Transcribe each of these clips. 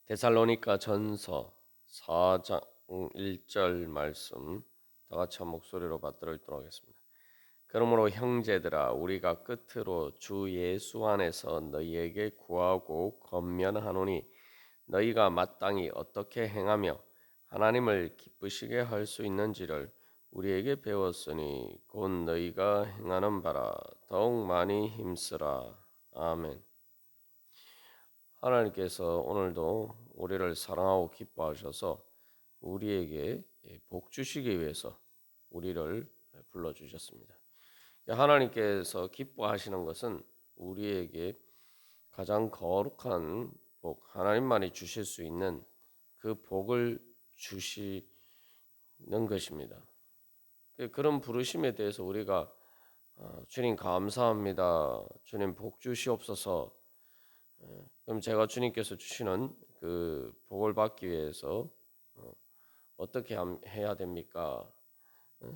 데살로니가 전서 4장 1절 말씀 다 같이 한 목소리로 받들어 읽도록 하겠습니다. 그러므로 형제들아 우리가 끝으로 주 예수 안에서 너희에게 구하고 권면하노니 너희가 마땅히 어떻게 행하며 하나님을 기쁘시게 할 수 있는지를 우리에게 배웠으니 곧 너희가 행하는 바라 더욱 많이 힘쓰라. 아멘. 하나님께서 오늘도 우리를 사랑하고 기뻐하셔서 우리에게 복 주시기 위해서 우리를 불러주셨습니다. 하나님께서 기뻐하시는 것은 우리에게 가장 거룩한 복, 하나님만이 주실 수 있는 그 복을 주시는 것입니다. 그런 부르심에 대해서 우리가 주님 감사합니다. 주님 복 주시옵소서. 그럼 제가 주님께서 주시는 그 복을 받기 위해서 어떻게 해야 됩니까?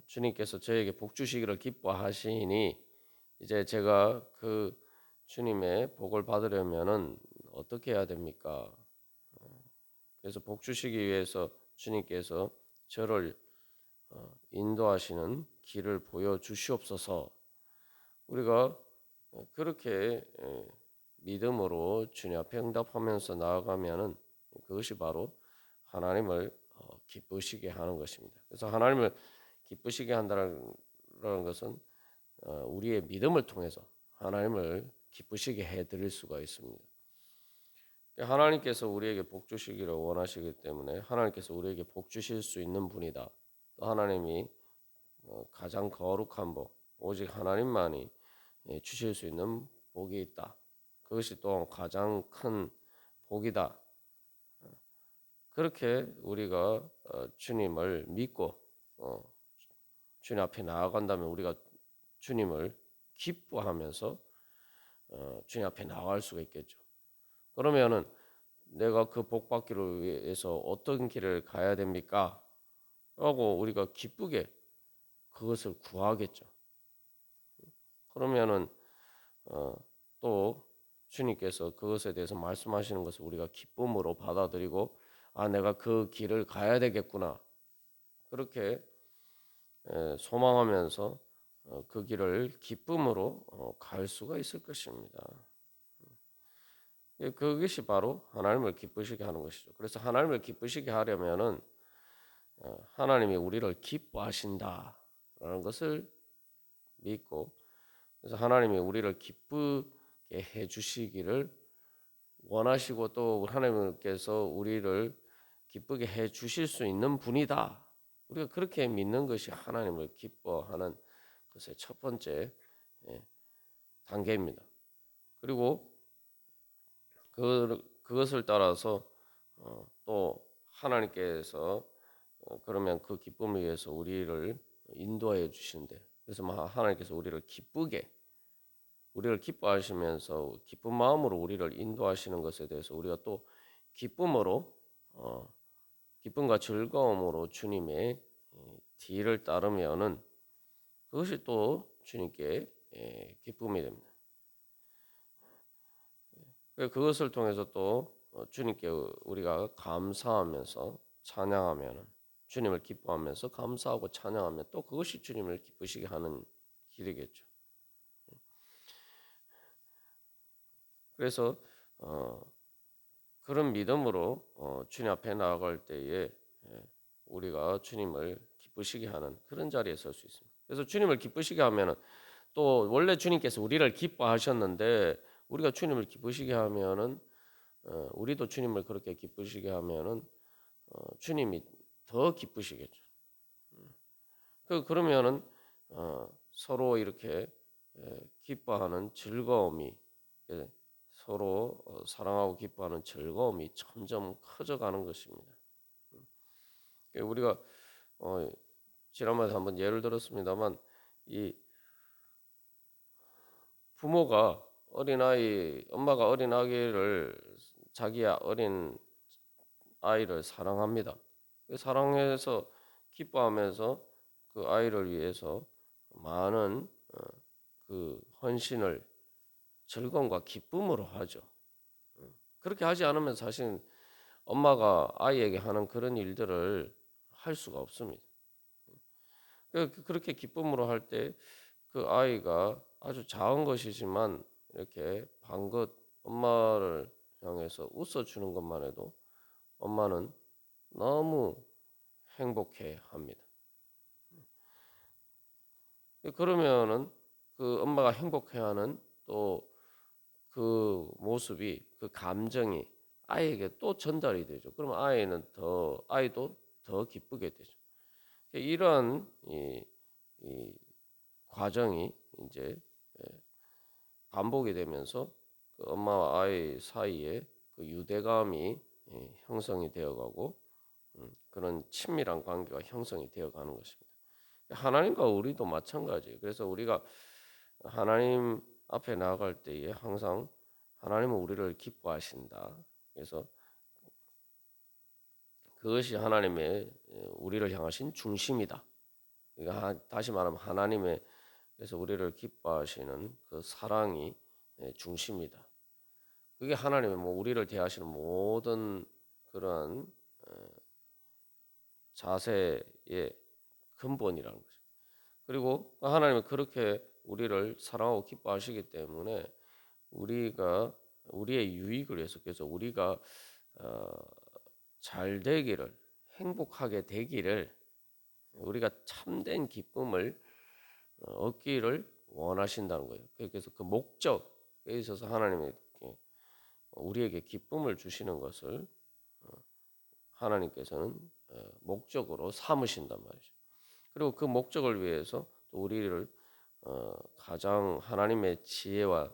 주님께서 저에게 복 주시기를 기뻐하시니 이제 제가 그 주님의 복을 받으려면은 어떻게 해야 됩니까? 그래서 복 주시기 위해서 주님께서 저를 인도하시는 길을 보여 주시옵소서. 우리가 그렇게 믿음으로 주님 앞에 응답하면서 나아가면은 그것이 바로 하나님을 기쁘시게 하는 것입니다. 그래서 하나님을 기쁘시게 한다는 것은 우리의 믿음을 통해서 하나님을 기쁘시게 해드릴 수가 있습니다. 하나님께서 우리에게 복 주시기를 원하시기 때문에 하나님께서 우리에게 복 주실 수 있는 분이다. 또 하나님이 가장 거룩한 복, 오직 하나님만이 주실 수 있는 복이 있다. 그것이 또 가장 큰 복이다. 그렇게 우리가 주님을 믿고 주님 앞에 나아간다면 우리가 주님을 기뻐하면서 주님 앞에 나아갈 수가 있겠죠. 그러면은 내가 그 복 받기를 위해서 어떤 길을 가야 됩니까? 하고 우리가 기쁘게 그것을 구하겠죠. 그러면은 또 주님께서 그것에 대해서 말씀하시는 것을 우리가 기쁨으로 받아들이고 내가 그 길을 가야 되겠구나. 그렇게 소망하면서 그 길을 기쁨으로 갈 수가 있을 것입니다. 그것이 바로 하나님을 기쁘시게 하는 것이죠. 그래서 하나님을 기쁘시게 하려면은 하나님이 우리를 기뻐하신다라는 것을 믿고 그래서 하나님이 우리를 기쁘게 해 주시기를 원하시고 또 하나님께서 우리를 기쁘게 해 주실 수 있는 분이다. 우리가 그렇게 믿는 것이 하나님을 기뻐하는 것의 첫 번째 단계입니다. 그리고 그것을 따라서 또 하나님께서 그러면 그 기쁨을 위해서 우리를 인도하여 주시는데 그래서 하나님께서 우리를 기뻐하시면서 기쁜 마음으로 우리를 인도하시는 것에 대해서 우리가 또 기쁨으로 기쁨과 즐거움으로 주님의 뒤를 따르면은 그것이 또 주님께 기쁨이 됩니다. 그것을 통해서 또 주님께 우리가 감사하면서 찬양하면은 주님을 기뻐하면서 감사하고 찬양하면 또 그것이 주님을 기쁘시게 하는 길이겠죠. 그래서 그런 믿음으로 주님 앞에 나아갈 때에 우리가 주님을 기쁘시게 하는 그런 자리에 설 수 있습니다. 그래서 주님을 기쁘시게 하면은 또 원래 주님께서 우리를 기뻐하셨는데 우리가 주님을 기쁘시게 하면은 우리도 주님을 그렇게 기쁘시게 하면은 주님이 더 기쁘시겠죠. 그러면은 서로 이렇게 기뻐하는 즐거움이 서로 사랑하고 기뻐하는 즐거움이 점점 커져가는 것입니다. 우리가 지난번에 한번 예를 들었습니다만 이 부모가 엄마가 어린 아기를 자기 어린 아이를 사랑합니다. 사랑해서 기뻐하면서 그 아이를 위해서 많은 그 헌신을 즐거움과 기쁨으로 하죠. 그렇게 하지 않으면 사실 엄마가 아이에게 하는 그런 일들을 할 수가 없습니다. 그렇게 기쁨으로 할 때 그 아이가 아주 작은 것이지만 이렇게 방긋 엄마를 향해서 웃어주는 것만 해도 엄마는 너무 행복해 합니다. 그러면은 그 엄마가 행복해하는 또 그 모습이 그 감정이 아이에게 또 전달이 되죠. 그러면 아이도 더 기쁘게 되죠. 이런 이 과정이 이제 반복이 되면서 그 엄마와 아이 사이에 그 유대감이 형성이 되어가고 그런 친밀한 관계가 형성이 되어가는 것입니다. 하나님과 우리도 마찬가지예요. 그래서 우리가 하나님 앞에 나아갈 때에 항상 하나님은 우리를 기뻐하신다. 그래서 그것이 하나님의 우리를 향하신 중심이다. 그러니까 다시 말하면 하나님의 그래서 우리를 기뻐하시는 그 사랑이 중심이다. 그게 하나님의 뭐 우리를 대하시는 모든 그러한 자세의 근본이라는 거죠. 그리고 하나님은 그렇게 우리를 사랑하고 기뻐하시기 때문에 우리가 우리의 유익을 위해서 그래서 우리가 어, 잘 되기를 행복하게 되기를 우리가 참된 기쁨을 얻기를 원하신다는 거예요. 그래서 그 목적에 있어서 하나님이 우리에게 기쁨을 주시는 것을 하나님께서는 목적으로 삼으신단 말이죠. 그리고 그 목적을 위해서 또 우리를 가장 하나님의 지혜와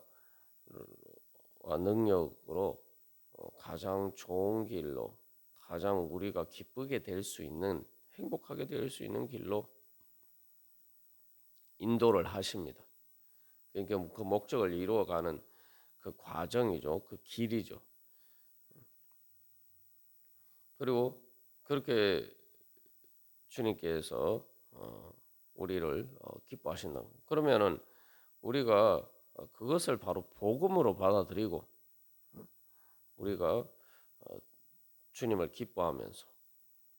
능력으로 가장 좋은 길로 가장 우리가 기쁘게 될 수 있는 행복하게 될 수 있는 길로 인도를 하십니다. 그러니까 그 목적을 이루어가는 그 과정이죠. 그 길이죠. 그리고 그렇게 주님께서 우리를 기뻐하신다. 그러면은 우리가 그것을 바로 복음으로 받아들이고 우리가 주님을 기뻐하면서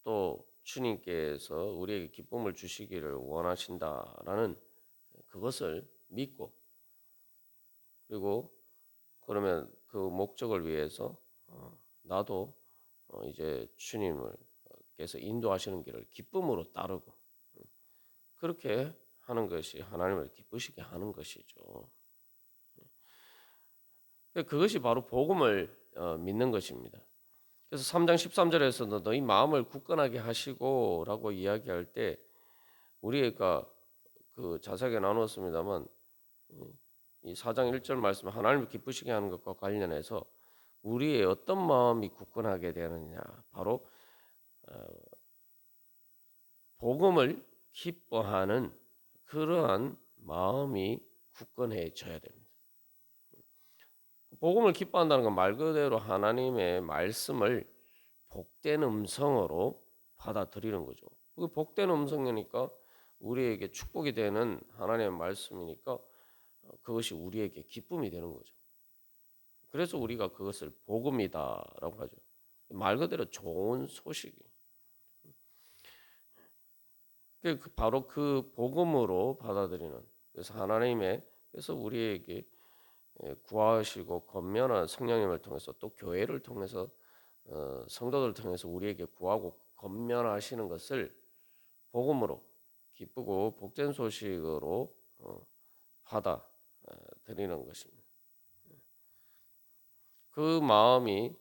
또 주님께서 우리에게 기쁨을 주시기를 원하신다라는 그것을 믿고 그리고 그러면 그 목적을 위해서 나도 이제 주님을께서 인도하시는 길을 기쁨으로 따르고 그렇게 하는 것이 하나님을 기쁘시게 하는 것이죠. 그것이 바로 복음을 믿는 것입니다. 그래서 3장 13절에서도 너희 마음을 굳건하게 하시고라고 이야기할 때 우리가 그 자세하게 나누었습니다만 이 4장 1절 말씀 하나님을 기쁘시게 하는 것과 관련해서 우리의 어떤 마음이 굳건하게 되느냐 바로 복음을 기뻐하는 그러한 마음이 굳건해져야 됩니다. 복음을 기뻐한다는 건 말 그대로 하나님의 말씀을 복된 음성으로 받아들이는 거죠. 그 복된 음성이니까 우리에게 축복이 되는 하나님의 말씀이니까 그것이 우리에게 기쁨이 되는 거죠. 그래서 우리가 그것을 복음이다라고 하죠. 말 그대로 좋은 소식이. 바로 그 복음으로 받아들이는. 그래서 하나님의 그래서 우리에게 구하시고 권면한 성령님을 통해서 또 교회를 통해서 성도들을 통해서 우리에게 구하고 권면하시는 것을 복음으로 기쁘고 복된 소식으로 받아 드리는 것입니다. 그 마음이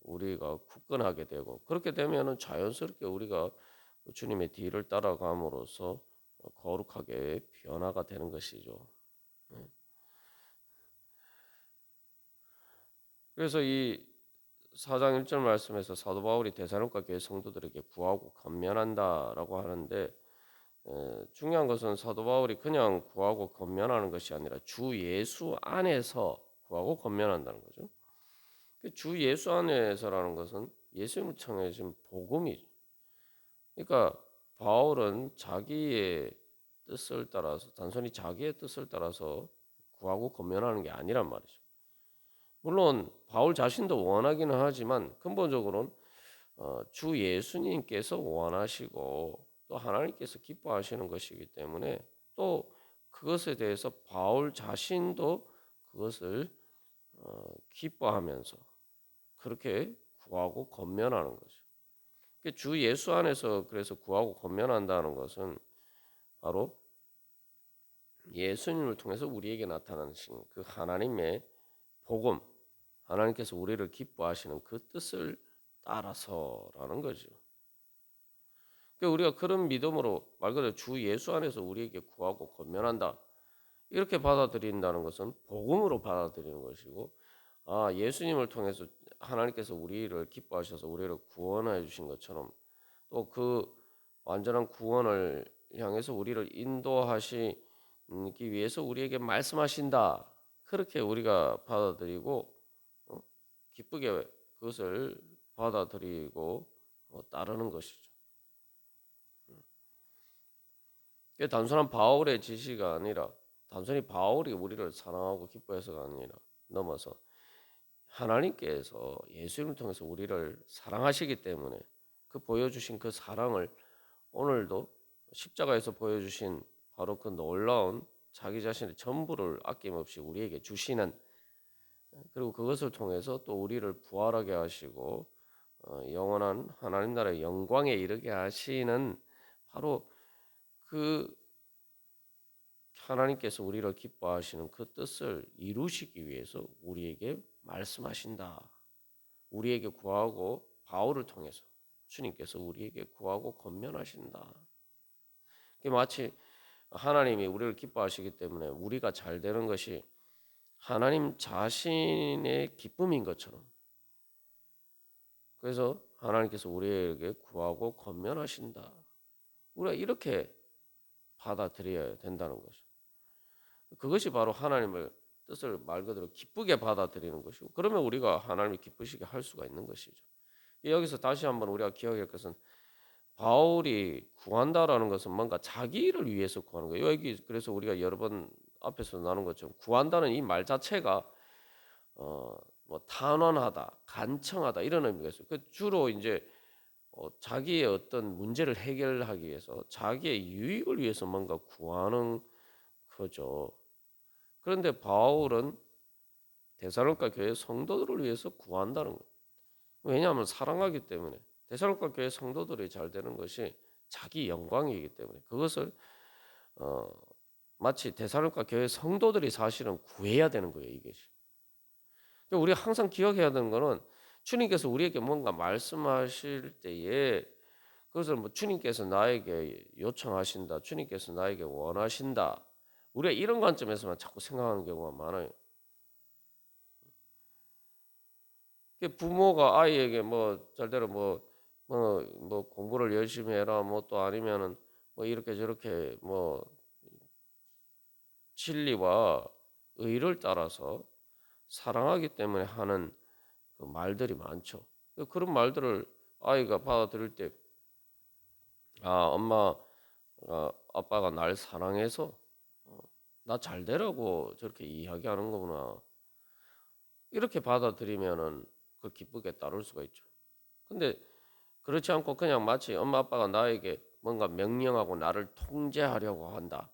우리가 굳건하게 되고 그렇게 되면은 자연스럽게 우리가 주님의 뒤를 따라감으로써 거룩하게 변화가 되는 것이죠. 그래서 이 4장 1절 말씀에서 사도 바울이 데살로니가 교회 성도들에게 구하고 권면한다라고 하는데 중요한 것은 사도 바울이 그냥 구하고 권면하는 것이 아니라 주 예수 안에서 구하고 권면한다는 거죠. 주 예수 안에서라는 것은 예수님을 통해 진 복음이죠. 그러니까 바울은 자기의 뜻을 따라서 단순히 자기의 뜻을 따라서 구하고 권면하는 게 아니란 말이죠. 물론 바울 자신도 원하기는 하지만 근본적으로는 주 예수님께서 원하시고 또 하나님께서 기뻐하시는 것이기 때문에 또 그것에 대해서 바울 자신도 그것을 기뻐하면서 그렇게 구하고 권면하는 거죠. 주 예수 안에서 그래서 구하고 권면한다는 것은 바로 예수님을 통해서 우리에게 나타나신 그 하나님의 복음, 하나님께서 우리를 기뻐하시는 그 뜻을 따라서라는 거죠. 그러니까 우리가 그런 믿음으로 말 그대로 주 예수 안에서 우리에게 구하고 권면한다. 이렇게 받아들인다는 것은 복음으로 받아들이는 것이고, 예수님을 통해서 하나님께서 우리를 기뻐하셔서 우리를 구원해 주신 것처럼 또 그 완전한 구원을 향해서 우리를 인도하시기 위해서 우리에게 말씀하신다. 그렇게 우리가 받아들이고 기쁘게 그것을 받아들이고 따르는 것이죠. 그게 단순한 바울의 지시가 아니라 단순히 바울이 우리를 사랑하고 기뻐해서가 아니라 넘어서 하나님께서 예수님을 통해서 우리를 사랑하시기 때문에 그 보여주신 그 사랑을 오늘도 십자가에서 보여주신 바로 그 놀라운 자기 자신의 전부를 아낌없이 우리에게 주시는, 그리고 그것을 통해서 또 우리를 부활하게 하시고 영원한 하나님 나라의 영광에 이르게 하시는 바로 그 하나님께서 우리를 기뻐하시는 그 뜻을 이루시기 위해서 우리에게 말씀하신다. 우리에게 구하고 바울을 통해서 주님께서 우리에게 구하고 권면하신다. 마치 하나님이 우리를 기뻐하시기 때문에 우리가 잘 되는 것이 하나님 자신의 기쁨인 것처럼, 그래서 하나님께서 우리에게 구하고 권면하신다. 우리가 이렇게 받아들여야 된다는 것이죠. 그것이 바로 하나님을 뜻을 말 그대로 기쁘게 받아들이는 것이고, 그러면 우리가 하나님을 기쁘시게 할 수가 있는 것이죠. 여기서 다시 한번 우리가 기억할 것은 바울이 구한다라는 것은 뭔가 자기를 위해서 구하는 거예요. 여기 그래서 우리가 여러 번 앞에서 나눈 것처럼 구한다는 이 말 자체가 뭐 탄원하다, 간청하다 이런 의미가 있어요. 그 주로 이제 자기의 어떤 문제를 해결하기 위해서 자기의 유익을 위해서 뭔가 구하는 거죠. 그런데 바울은 데살로니가 교회 성도들을 위해서 구한다는 거예요. 왜냐하면 사랑하기 때문에 데살로니가 교회 성도들이 잘 되는 것이 자기 영광이기 때문에 그것을 마치 데살로니가 교회 성도들이 사실은 구해야 되는 거예요. 이것이. 그러니까 우리가 항상 기억해야 되는 것은 주님께서 우리에게 뭔가 말씀하실 때에 그것을 뭐 주님께서 나에게 요청하신다, 주님께서 나에게 원하신다. 우리가 이런 관점에서만 자꾸 생각하는 경우가 많아요. 부모가 아이에게 뭐 잘대로 뭐 공부를 열심히 해라 뭐 또 아니면은 뭐 이렇게 저렇게 뭐 진리와 의를 따라서 사랑하기 때문에 하는 그 말들이 많죠. 그런 말들을 아이가 받아들일 때, 엄마, 아빠가 날 사랑해서 나 잘 되라고 저렇게 이야기하는 거구나. 이렇게 받아들이면은 그걸 기쁘게 따를 수가 있죠. 근데 그렇지 않고 그냥 마치 엄마 아빠가 나에게 뭔가 명령하고 나를 통제하려고 한다.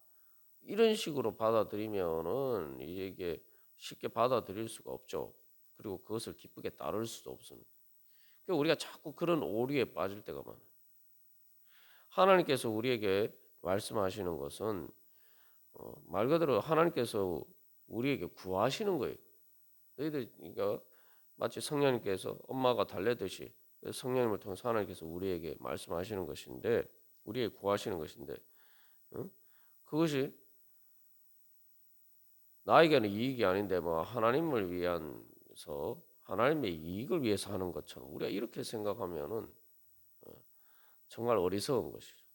이런 식으로 받아들이면은 이게 쉽게 받아들일 수가 없죠. 그리고 그것을 기쁘게 따를 수도 없습니다. 그러니까 우리가 자꾸 그런 오류에 빠질 때가 많아요. 하나님께서 우리에게 말씀하시는 것은 말 그대로 하나님께서 우리에게 구하시는 거예요. 너희들 그러니까 마치 성령님께서 엄마가 달래듯이 성령님을 통해서 하나님께서 우리에게 말씀하시는 것인데, 우리에게 구하시는 것인데, 그것이 나에게는 이익이 아닌데 뭐 하나님을 위해서 하나님의 이익을 위해서 하는 것처럼 우리가 이렇게 생각하면은 정말 어리석은 것이죠.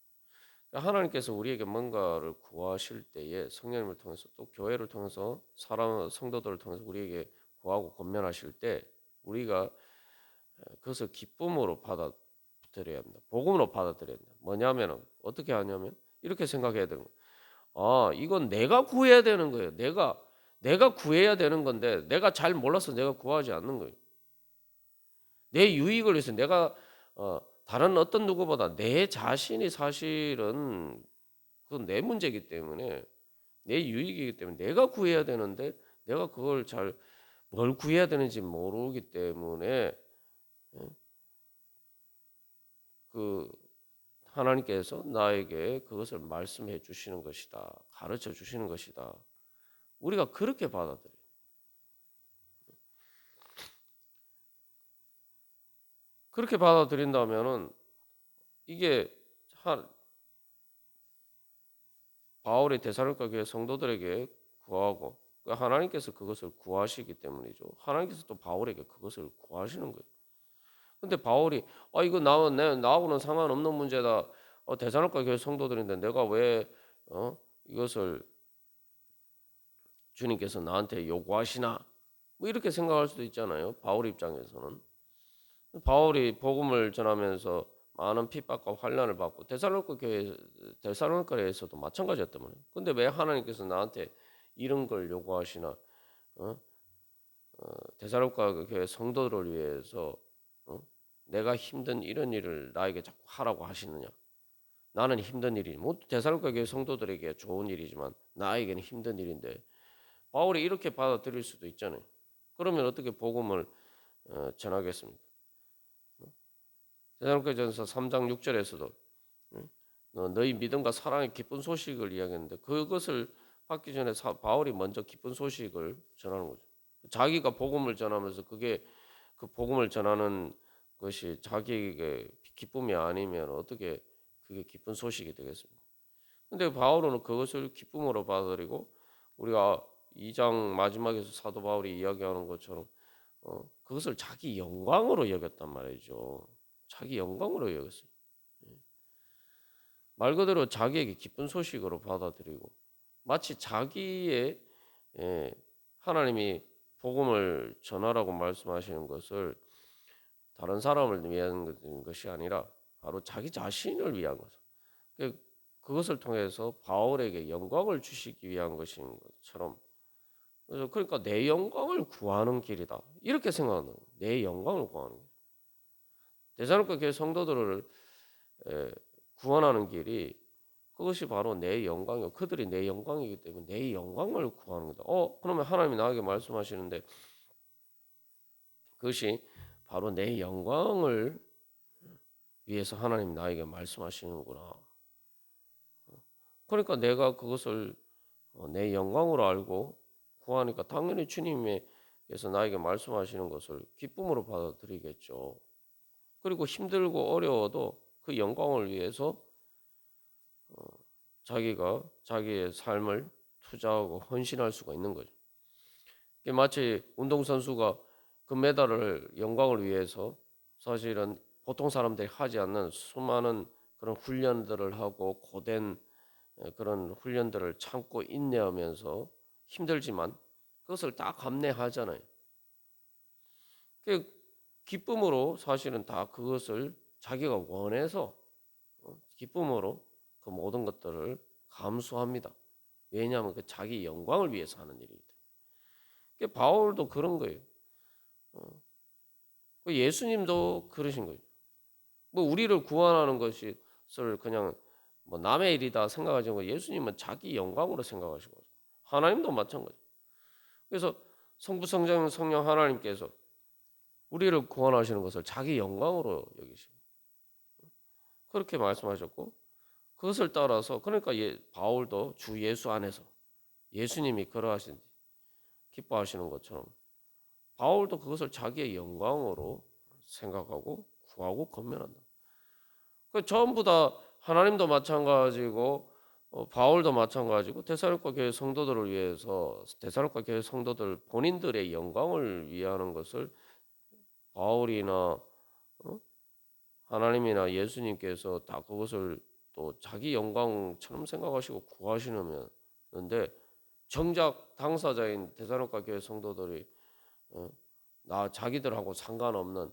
하나님께서 우리에게 뭔가를 구하실 때에 성령님을 통해서 또 교회를 통해서 성도들을 통해서 우리에게 구하고 권면하실 때 우리가 그것을 기쁨으로 받아들여야 합니다. 복음으로 받아들여야 합니다. 뭐냐면은 어떻게 하냐면 이렇게 생각해야 되는 거예요. 이건 내가 구해야 되는 거예요. 내가 구해야 되는 건데 내가 잘 몰라서 내가 구하지 않는 거예요. 내 유익을 위해서 내가 다른 어떤 누구보다 내 자신이 사실은 그건 내 문제이기 때문에 내 유익이기 때문에 내가 구해야 되는데 내가 그걸 잘 뭘 구해야 되는지 모르기 때문에 예, 그 하나님께서 나에게 그것을 말씀해 주시는 것이다. 가르쳐 주시는 것이다. 우리가 그렇게 받아들여요. 그렇게 받아들인다면은 이게 바울이 데살로니가 교회 성도들에게 구하고 하나님께서 그것을 구하시기 때문이죠. 하나님께서 또 바울에게 그것을 구하시는 거예요. 근데 바울이 이거 나하고는 상관없는 문제다. 데살로니가 교회 성도들인데 내가 왜 이것을 주님께서 나한테 요구하시나? 뭐 이렇게 생각할 수도 있잖아요. 바울 입장에서는. 바울이 복음을 전하면서 많은 핍박과 환난을 받고 데살로니가에서도 마찬가지였단 말이에요. 근데 왜 하나님께서 나한테 이런 걸 요구하시나? 어? 데살로니가 교회 성도들을 위해서 어? 내가 힘든 이런 일을 나에게 자꾸 하라고 하시느냐? 나는 힘든 일이 뭐 데살로니가 교회 성도들에게 좋은 일이지만 나에게는 힘든 일인데 바울이 이렇게 받아들일 수도 있잖아요. 그러면 어떻게 복음을 전하겠습니까? 데살로니가전서 3장 6절에서도 너희 믿음과 사랑의 기쁜 소식을 이야기했는데 그것을 받기 전에 바울이 먼저 기쁜 소식을 전하는 거죠. 자기가 복음을 전하면서 그게 그 복음을 전하는 것이 자기에게 기쁨이 아니면 어떻게 그게 기쁜 소식이 되겠습니까? 근데 바울은 그것을 기쁨으로 받아들이고 우리가 2장 마지막에서 사도 바울이 이야기하는 것처럼 그것을 자기 영광으로 여겼단 말이죠. 자기 영광으로 여겼어요. 말 그대로 자기에게 기쁜 소식으로 받아들이고 마치 자기의 예, 하나님이 복음을 전하라고 말씀하시는 것을 다른 사람을 위한 것이 아니라 바로 자기 자신을 위한 것. 그것을 통해서 바울에게 영광을 주시기 위한 것인 것처럼 그래서 그러니까 내 영광을 구하는 길이다. 이렇게 생각하는 거예요. 내 영광을 구하는 거예요. 데살로니가 교회 성도들을 구원하는 길이 그것이 바로 내 영광이고 그들이 내 영광이기 때문에 내 영광을 구하는 거다. 그러면 하나님이 나에게 말씀하시는데 그것이 바로 내 영광을 위해서 하나님이 나에게 말씀하시는구나. 그러니까 내가 그것을 내 영광으로 알고 구하니까 당연히 주님께서 나에게 말씀하시는 것을 기쁨으로 받아들이겠죠. 그리고 힘들고 어려워도 그 영광을 위해서 자기가 자기의 삶을 투자하고 헌신할 수가 있는 거죠. 마치 운동선수가 금메달을 영광을 위해서 사실은 보통 사람들이 하지 않는 수많은 그런 훈련들을 하고 고된 그런 훈련들을 참고 인내하면서 힘들지만 그것을 다 감내하잖아요. 그 기쁨으로 사실은 다 그것을 자기가 원해서 기쁨으로 그 모든 것들을 감수합니다. 왜냐하면 그 자기 영광을 위해서 하는 일이기 때문에. 바울도 그런 거예요. 예수님도 그러신 거예요. 뭐 우리를 구원하는 것을 그냥 뭐 남의 일이다 생각하지 거 예수님은 자기 영광으로 생각하시고 하나님도 마찬가지. 그래서 성부 성령 성령 하나님께서 우리를 구원하시는 것을 자기 영광으로 여기시고 그렇게 말씀하셨고 그것을 따라서 그러니까 바울도 주 예수 안에서 예수님이 그러하신 기뻐하시는 것처럼 바울도 그것을 자기의 영광으로 생각하고 구하고 권면한다. 그 전부 다 하나님도 마찬가지고 바울도 마찬가지고 데살로니가 교회 성도들을 위해서 데살로니가 교회 성도들 본인들의 영광을 위하는 것을 바울이나 하나님이나 예수님께서 다 그것을 또 자기 영광처럼 생각하시고 구하시는데 정작 당사자인 데살로니가 교회 성도들이 자기들하고 상관없는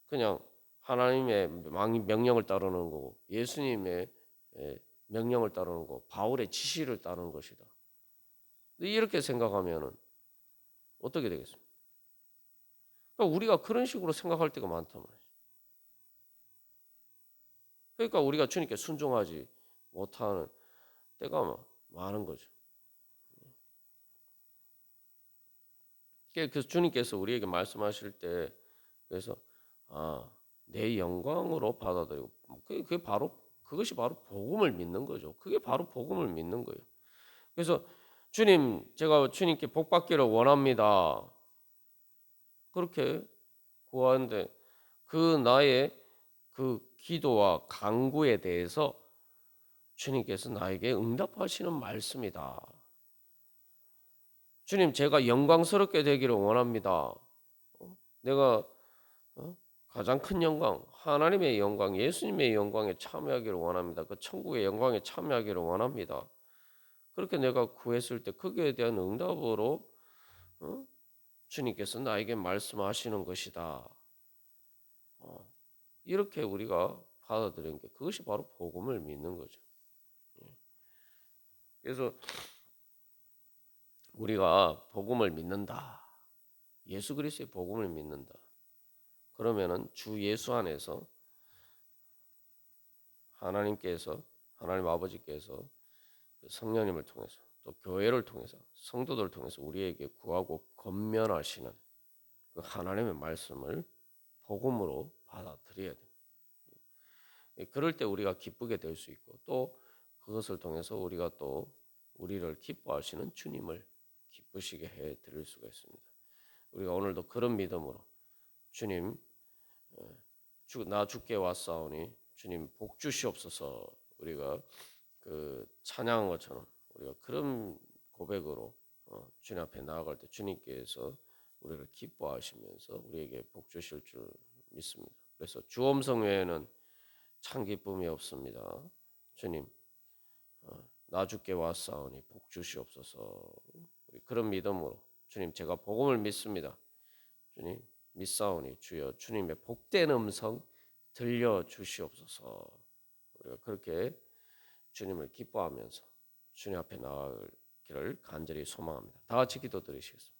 그냥 하나님의 명령을 따르는 거고 예수님의 명령을 따르는 거 바울의 지시를 따르는 것이다. 이렇게 생각하면은 어떻게 되겠습니까? 그러니까 우리가 그런 식으로 생각할 때가 많단 말이죠. 그러니까 우리가 주님께 순종하지 못하는 때가 많은 거죠. 그래서 주님께서 우리에게 말씀하실 때 그래서 내 영광으로 받아들이고 그게 바로 그것이 바로 복음을 믿는 거죠. 그게 바로 복음을 믿는 거예요. 그래서 주님 제가 주님께 복 받기를 원합니다. 그렇게 구하는데 그 나의 그 기도와 간구에 대해서 주님께서 나에게 응답하시는 말씀이다. 주님 제가 영광스럽게 되기를 원합니다. 내가 가장 큰 영광, 하나님의 영광, 예수님의 영광에 참여하기를 원합니다. 그 천국의 영광에 참여하기를 원합니다. 그렇게 내가 구했을 때 거기에 대한 응답으로 주님께서 나에게 말씀하시는 것이다. 이렇게 우리가 받아들이는 게 그것이 바로 복음을 믿는 거죠. 그래서 우리가 복음을 믿는다. 예수 그리스도의 복음을 믿는다. 그러면은 주 예수 안에서 하나님 아버지께서 성령님을 통해서 또 교회를 통해서 성도들을 통해서 우리에게 구하고 권면하시는 그 하나님의 말씀을 복음으로 받아들여야 됩니다. 그럴 때 우리가 기쁘게 될 수 있고 또 그것을 통해서 우리가 또 우리를 기뻐하시는 주님을 기쁘시게 해 드릴 수가 있습니다. 우리가 오늘도 그런 믿음으로 주님 나 주께 왔사오니 주님 복 주시옵소서 우리가 그 찬양한 것처럼 우리가 그런 고백으로 주님 앞에 나아갈 때 주님께서 우리를 기뻐하시면서 우리에게 복 주실 줄 믿습니다. 그래서 주 음성 외에는 참 기쁨이 없습니다. 주님 나 주께 왔사오니 복 주시옵소서. 우리 그런 믿음으로 주님 제가 복음을 믿습니다. 주님 믿사오니 주여 주님의 복된 음성 들려 주시옵소서. 우리가 그렇게 주님을 기뻐하면서 주님 앞에 나아가기를 간절히 소망합니다. 다 같이 기도드리시겠습니다.